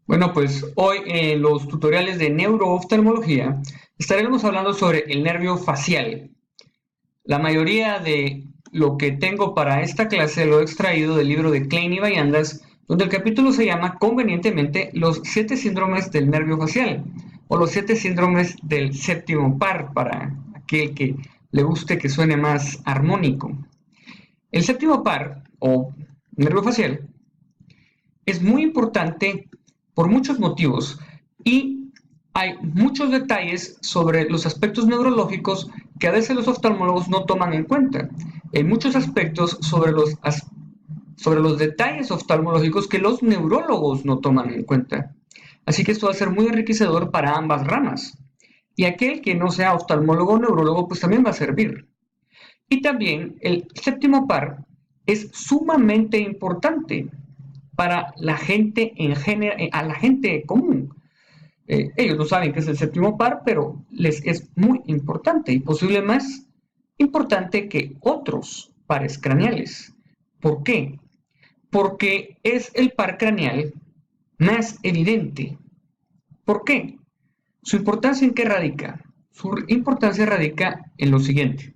Bueno, pues hoy en los tutoriales de neurooftalmología estaremos hablando sobre el nervio facial. La mayoría de lo que tengo para esta clase lo he extraído del libro de Klein y Bayandas, donde el capítulo se llama convenientemente Los 7 síndromes del nervio facial o los 7 síndromes del séptimo par para aquel que le guste que suene más armónico. El séptimo par o nervio facial es muy importante por muchos motivos y hay muchos detalles sobre los aspectos neurológicos que a veces los oftalmólogos no toman en cuenta. Hay muchos aspectos sobre los detalles oftalmológicos que los neurólogos no toman en cuenta. Así que esto va a ser muy enriquecedor para ambas ramas. Y aquel que no sea oftalmólogo o neurólogo, pues también va a servir. Y también el séptimo par es sumamente importante para la gente en general, a la gente común. Ellos no saben qué es el séptimo par, pero les es muy importante y posible más importante que otros pares craneales. ¿Por qué? Porque es el par craneal más evidente. ¿Por qué? ¿Su importancia en qué radica? Su importancia radica en lo siguiente,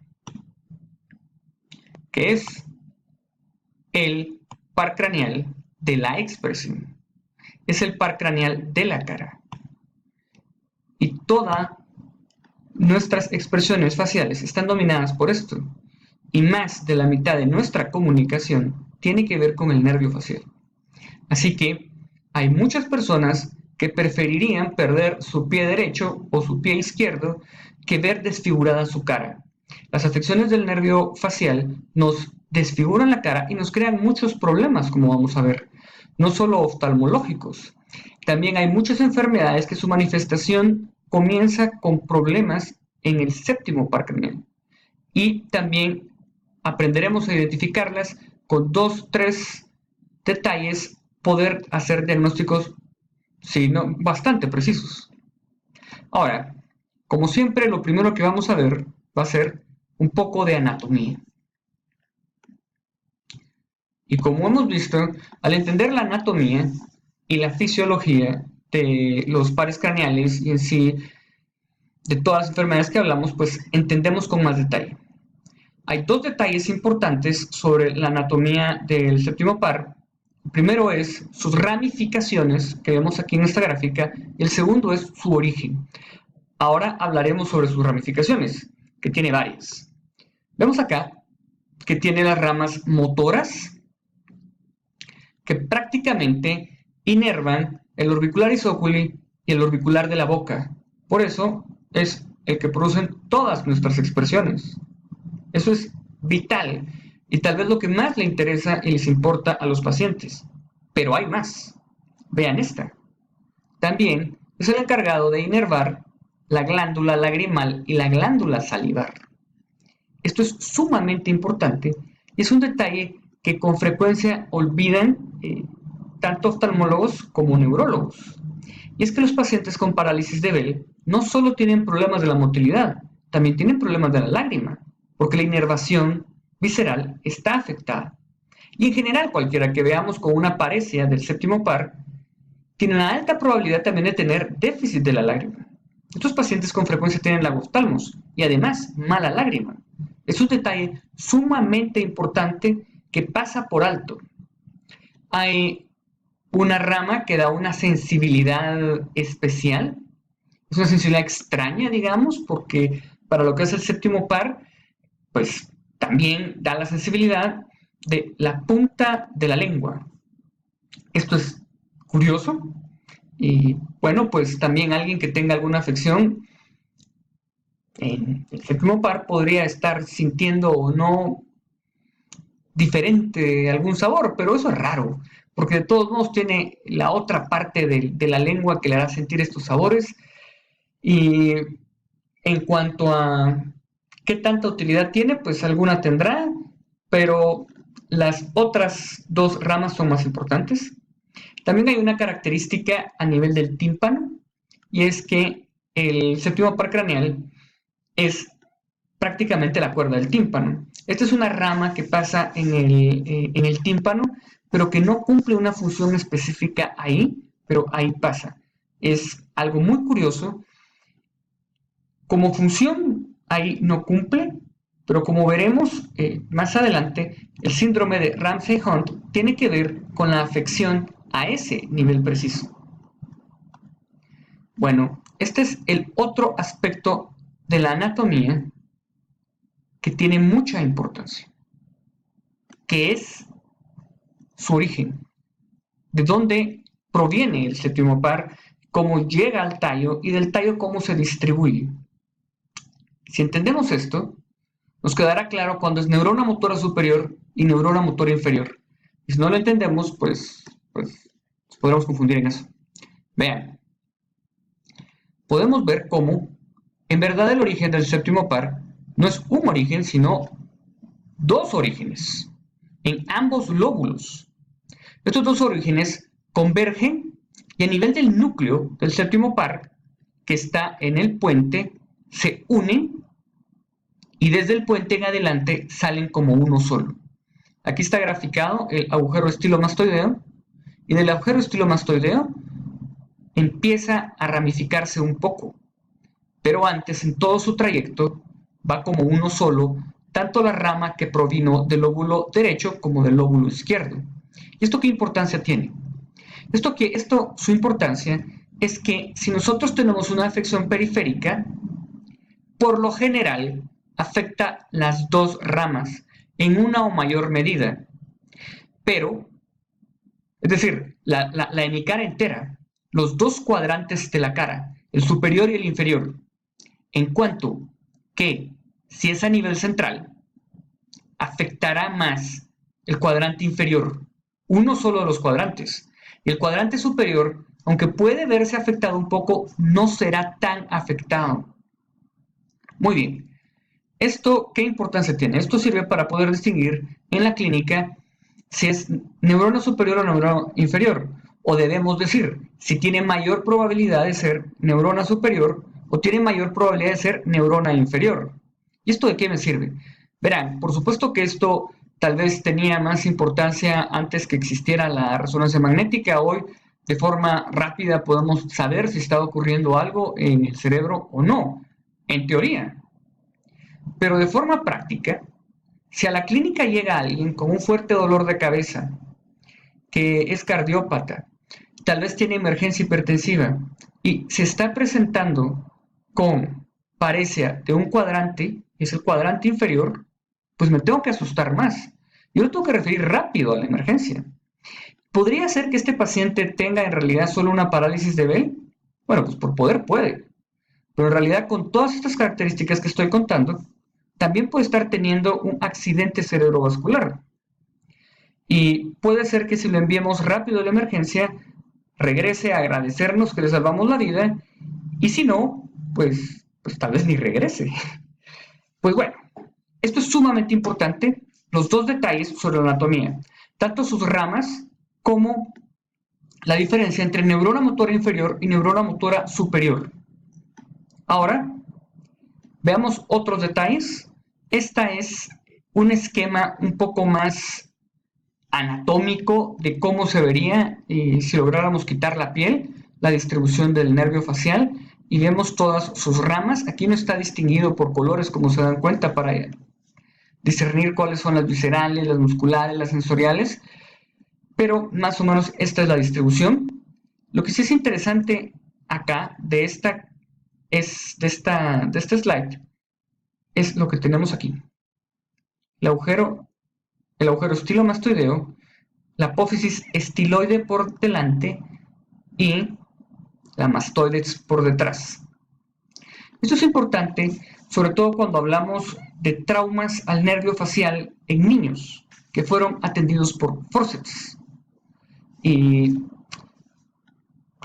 que es el par craneal de la expresión. Es el par craneal de la cara. Y todas nuestras expresiones faciales están dominadas por esto. Y más de la mitad de nuestra comunicación tiene que ver con el nervio facial. Así que hay muchas personas que preferirían perder su pie derecho o su pie izquierdo que ver desfigurada su cara. Las afecciones del nervio facial nos desfiguran la cara y nos crean muchos problemas, como vamos a ver, no solo oftalmológicos. También hay muchas enfermedades que su manifestación comienza con problemas en el séptimo par craneal. Y también aprenderemos a identificarlas con dos, tres detalles, poder hacer diagnósticos, sí, no, bastante precisos. Ahora, como siempre, lo primero que vamos a ver va a ser un poco de anatomía. Y como hemos visto, al entender la anatomía y la fisiología de los pares craneales y en sí de todas las enfermedades que hablamos, pues entendemos con más detalle. Hay dos detalles importantes sobre la anatomía del séptimo par. El primero es sus ramificaciones, que vemos aquí en esta gráfica, y el segundo es su origen. Ahora hablaremos sobre sus ramificaciones, que tiene varias. Vemos acá que tiene las ramas motoras, que prácticamente inervan el orbicularis oculi y el orbicular de la boca. Por eso es el que producen todas nuestras expresiones. Eso es vital y tal vez lo que más le interesa y les importa a los pacientes. Pero hay más. Vean esta. También es el encargado de inervar la glándula lagrimal y la glándula salivar. Esto es sumamente importante y es un detalle que con frecuencia olvidan tanto oftalmólogos como neurólogos. Y es que los pacientes con parálisis de Bell no solo tienen problemas de la motilidad, también tienen problemas de la lágrima, porque la inervación visceral está afectada. Y en general, cualquiera que veamos con una paresia del séptimo par tiene una alta probabilidad también de tener déficit de la lágrima. Estos pacientes con frecuencia tienen lagoftalmos y además mala lágrima. Es un detalle sumamente importante que pasa por alto. Hay una rama que da una sensibilidad especial, es una sensibilidad extraña, digamos, porque para lo que es el séptimo par, pues también da la sensibilidad de la punta de la lengua. Esto es curioso y bueno, pues también alguien que tenga alguna afección en el séptimo par podría estar sintiendo o no diferente algún sabor, pero eso es raro, porque de todos modos tiene la otra parte de la lengua que le hará sentir estos sabores. Y en cuanto a qué tanta utilidad tiene, pues alguna tendrá, pero las otras dos ramas son más importantes. También hay una característica a nivel del tímpano, y es que el séptimo par craneal es prácticamente la cuerda del tímpano. Esta es una rama que pasa en el tímpano, pero que no cumple una función específica ahí, pero ahí pasa. Es algo muy curioso. Como función, ahí no cumple, pero como veremos más adelante, el síndrome de Ramsay-Hunt tiene que ver con la afección a ese nivel preciso. Bueno, este es el otro aspecto de la anatomía que tiene mucha importancia, que es su origen, de dónde proviene el séptimo par, cómo llega al tallo y del tallo cómo se distribuye. Si entendemos esto, nos quedará claro cuando es neurona motora superior y neurona motora inferior. Y si no lo entendemos, pues nos podremos confundir en eso. Vean, podemos ver cómo, en verdad, el origen del séptimo par no es un origen, sino dos orígenes, en ambos lóbulos. Estos dos orígenes convergen y a nivel del núcleo del séptimo par, que está en el puente, se unen y desde el puente en adelante salen como uno solo. Aquí está graficado el agujero estilomastoideo y del agujero estilomastoideo empieza a ramificarse un poco, pero antes en todo su trayecto va como uno solo, tanto la rama que provino del lóbulo derecho como del lóbulo izquierdo. ¿Y esto qué importancia tiene? Su importancia es que si nosotros tenemos una afección periférica, por lo general afecta las dos ramas en una o mayor medida, pero, es decir, la hemicara entera, los dos cuadrantes de la cara, el superior y el inferior, en cuanto que si es a nivel central, afectará más el cuadrante inferior, uno solo de los cuadrantes, y el cuadrante superior, aunque puede verse afectado un poco, no será tan afectado. Muy bien. ¿Esto qué importancia tiene? Esto sirve para poder distinguir en la clínica si es neurona superior o neurona inferior. O debemos decir si tiene mayor probabilidad de ser neurona superior o tiene mayor probabilidad de ser neurona inferior. ¿Y esto de qué me sirve? Verán, por supuesto que esto tal vez tenía más importancia antes que existiera la resonancia magnética. Hoy, de forma rápida, podemos saber si está ocurriendo algo en el cerebro o no, en teoría. Pero de forma práctica, si a la clínica llega alguien con un fuerte dolor de cabeza, que es cardiópata, tal vez tiene emergencia hipertensiva y se está presentando con paresia de un cuadrante, es el cuadrante inferior, pues me tengo que asustar más. Yo lo tengo que referir rápido a la emergencia. ¿Podría ser que este paciente tenga en realidad solo una parálisis de Bell? Bueno, pues por poder puede, pero en realidad con todas estas características que estoy contando, también puede estar teniendo un accidente cerebrovascular. Y puede ser que si lo enviemos rápido a la emergencia, regrese a agradecernos que le salvamos la vida, y si no, pues tal vez ni regrese. Pues bueno, esto es sumamente importante, los dos detalles sobre la anatomía, tanto sus ramas como la diferencia entre neurona motora inferior y neurona motora superior. Ahora, veamos otros detalles. Esta es un esquema un poco más anatómico de cómo se vería si lográramos quitar la piel, la distribución del nervio facial y vemos todas sus ramas. Aquí no está distinguido por colores, como se dan cuenta, para discernir cuáles son las viscerales, las musculares, las sensoriales, pero más o menos esta es la distribución. Lo que sí es interesante acá de este slide es lo que tenemos aquí. El agujero estilomastoideo, la apófisis estiloide por delante y la mastoides por detrás. Esto es importante, sobre todo cuando hablamos de traumas al nervio facial en niños que fueron atendidos por forceps. Y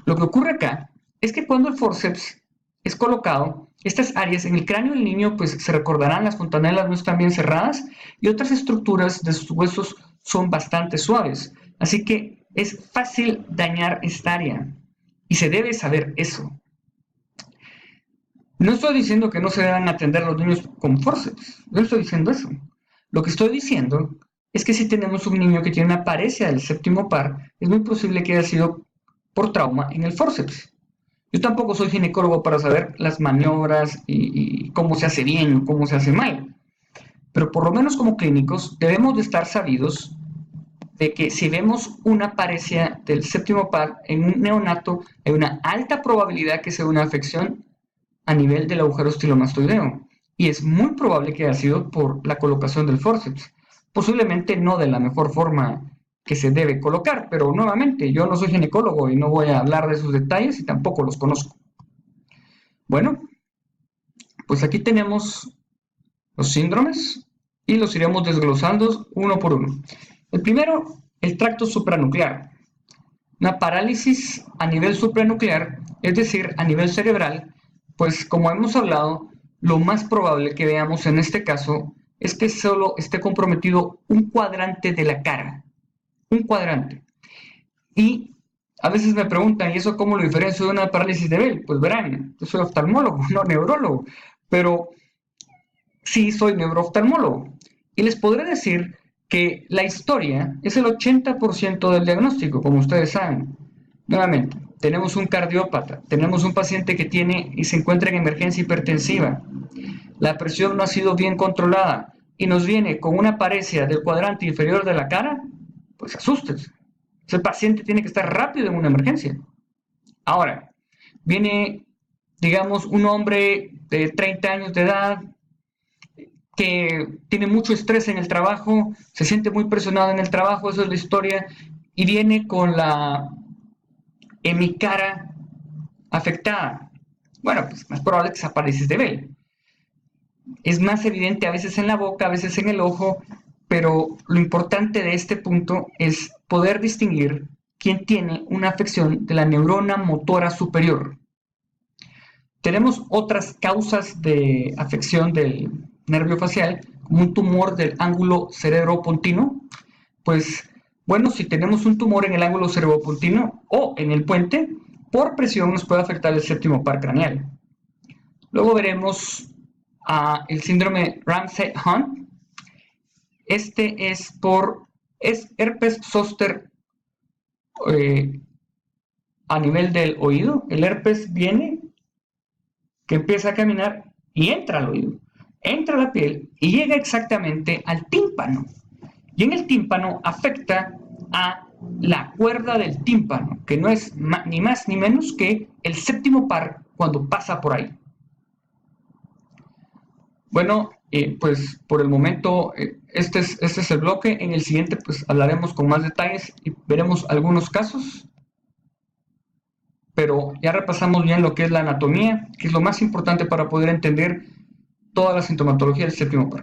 lo que ocurre acá es que cuando el forceps es colocado, estas áreas en el cráneo del niño, pues se recordarán, las fontanelas no están bien cerradas y otras estructuras de sus huesos son bastante suaves. Así que es fácil dañar esta área y se debe saber eso. No estoy diciendo que no se deban atender a los niños con forceps, no estoy diciendo eso. Lo que estoy diciendo es que si tenemos un niño que tiene una paresia del séptimo par, es muy posible que haya sido por trauma en el forceps. Yo tampoco soy ginecólogo para saber las maniobras y cómo se hace bien o cómo se hace mal, pero por lo menos como clínicos debemos de estar sabidos de que si vemos una paresia del séptimo par en un neonato, hay una alta probabilidad que sea una afección a nivel del agujero estilomastoideo. Y es muy probable que haya sido por la colocación del forceps. Posiblemente no de la mejor forma que se debe colocar, pero nuevamente, yo no soy ginecólogo y no voy a hablar de esos detalles y tampoco los conozco. Bueno, pues aquí tenemos los síndromes y los iremos desglosando uno por uno. El primero, el tracto supranuclear. Una parálisis a nivel supranuclear, es decir, a nivel cerebral, pues como hemos hablado, lo más probable que veamos en este caso es que solo esté comprometido un cuadrante de la cara, un cuadrante. Y a veces me preguntan, ¿y eso cómo lo diferencio de una parálisis de Bell? Pues verán, yo soy oftalmólogo, no neurólogo, pero sí soy neurooftalmólogo. Y les podré decir que la historia es el 80% del diagnóstico, como ustedes saben. Nuevamente, tenemos un cardiópata, tenemos un paciente que tiene y se encuentra en emergencia hipertensiva, la presión no ha sido bien controlada y nos viene con una paresia del cuadrante inferior de la cara, pues asústense. Ese paciente tiene que estar rápido en una emergencia. Ahora, viene, digamos, un hombre de 30 años de edad que tiene mucho estrés en el trabajo, se siente muy presionado en el trabajo, eso es la historia, y viene con la hemicara afectada. Bueno, pues más probable que sea parálisis de Bell. Es más evidente a veces en la boca, a veces en el ojo, pero lo importante de este punto es poder distinguir quién tiene una afección de la neurona motora superior. Tenemos otras causas de afección del nervio facial, como un tumor del ángulo cerebropontino. Pues bueno, si tenemos un tumor en el ángulo cerebropontino o en el puente, por presión nos puede afectar el séptimo par craneal. Luego veremos el síndrome Ramsay-Hunt. Este es herpes zóster a nivel del oído. El herpes viene, que empieza a caminar y entra al oído, entra a la piel y llega exactamente al tímpano. Y en el tímpano afecta a la cuerda del tímpano, que no es ni más ni menos que el séptimo par cuando pasa por ahí. Bueno, pues por el momento este es el bloque. En el siguiente pues hablaremos con más detalles y veremos algunos casos. Pero ya repasamos bien lo que es la anatomía, que es lo más importante para poder entender toda la sintomatología del séptimo par.